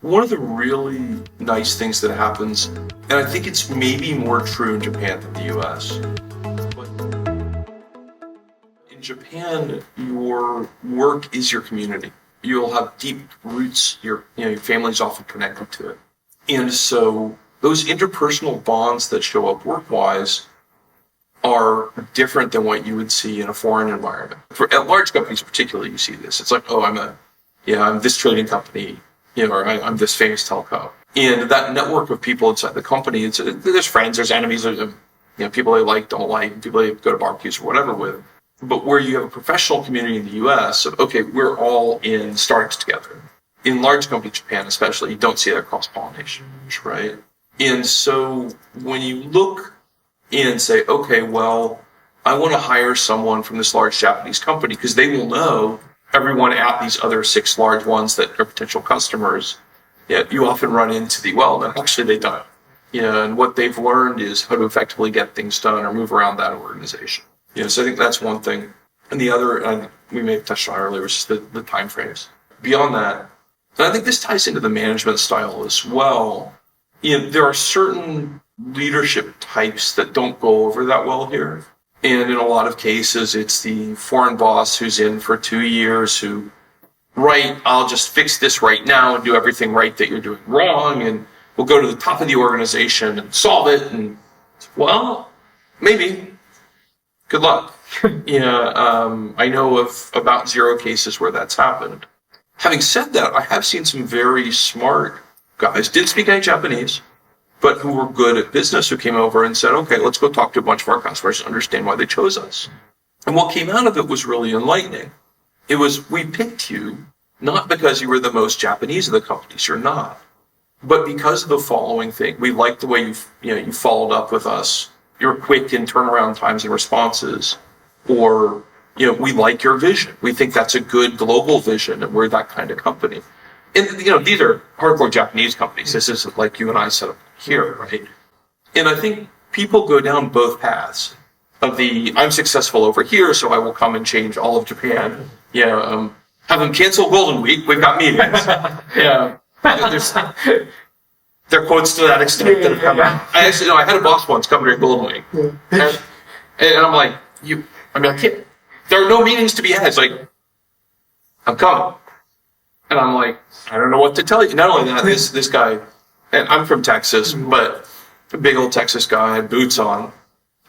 One of the really nice things that happens, and I think it's maybe more true in Japan than the US, but in Japan, your work is your community. You'll have deep roots, your family's often connected to it. And so those interpersonal bonds that show up work-wise are different than what you would see in a foreign environment. At large companies particularly, you see this. It's like, oh, I'm this trading company, or I'm this famous telco. And that network of people inside the company, there's friends, there's enemies, there's people they like, don't like, people they go to barbecues or whatever with. But where you have a professional community in the US, okay, we're all in startups together. In large companies, Japan especially, you don't see that cross-pollination, right? And so when you look and say, okay, well, I want to hire someone from this large Japanese company because they will know everyone at these other 6 large ones that are potential customers. You often run into actually they don't. And what they've learned is how to effectively get things done or move around that organization. So I think that's one thing. And the other, and we may have touched on earlier, was just the time frames. Beyond that, and I think this ties into the management style as well. There are certain leadership types that don't go over that well here. And in a lot of cases, it's the foreign boss who's in for 2 years who, I'll just fix this right now and do everything right that you're doing wrong, and we'll go to the top of the organization and solve it. And, well, maybe. Good luck. I know of about 0 cases where that's happened. Having said that, I have seen some very smart guys, didn't speak any Japanese, but who were good at business, who came over and said, okay, let's go talk to a bunch of our customers and understand why they chose us. And what came out of it was really enlightening. It was, we picked you not because you were the most Japanese of the companies, you're not, but because of the following thing. We liked the way you followed up with us. You're quick in turnaround times and responses, or we like your vision. We think that's a good global vision, and we're that kind of company. And these are hardcore Japanese companies. This isn't like you and I set up here, right? And I think people go down both paths of I'm successful over here, so I will come and change all of Japan. Have them cancel Golden Week. We've got meetings. There are quotes to that extent that have come out. I had a boss once come during Golden Week, and I'm like, I can't. There are no meetings to be had. It's like, I'm coming. And I'm like, I don't know what to tell you. Not only that, this guy, and I'm from Texas, but a big old Texas guy had boots on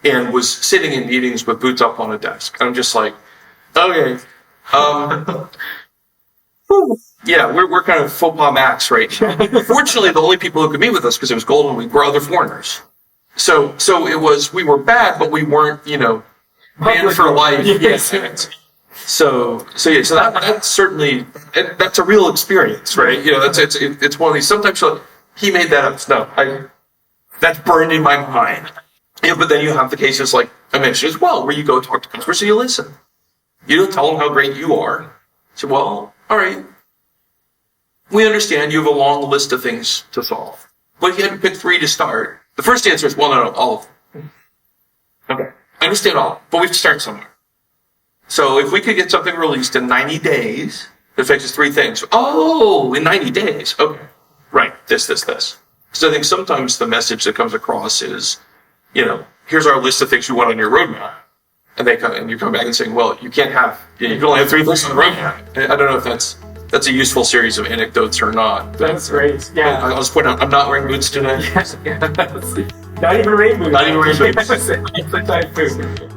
and was sitting in meetings with boots up on a desk. And I'm just like, okay, we're kind of faux pas max right now. Fortunately, the only people who could meet with us, because it was Golden Week, were other foreigners. So it was, we were bad, but we weren't, banned for life. Yes. So that's certainly, that's a real experience, right? It's one of these, sometimes he made that up. No, that's burned in my mind. But then you have the cases like I mentioned as well, where you go talk to customers and you listen. You don't tell them how great you are. So, well, all right. We understand you have a long list of things to solve. But if you had to pick 3 to start, the first answer is, well, no, all of them. Okay. I understand all, but we have to start somewhere. So if we could get something released in 90 days that fixes 3 things. Oh, in 90 days. Okay. Right. This. So I think sometimes the message that comes across is, here's our list of things we want on your roadmap. And you come back and saying, well, you can't have, you can only have 3 things on the roadmap. I don't know if that's a useful series of anecdotes or not. That's great. Yeah. I'll just point out, I'm not wearing boots today. Not even rain boots. Not even rain boots. It's a type food.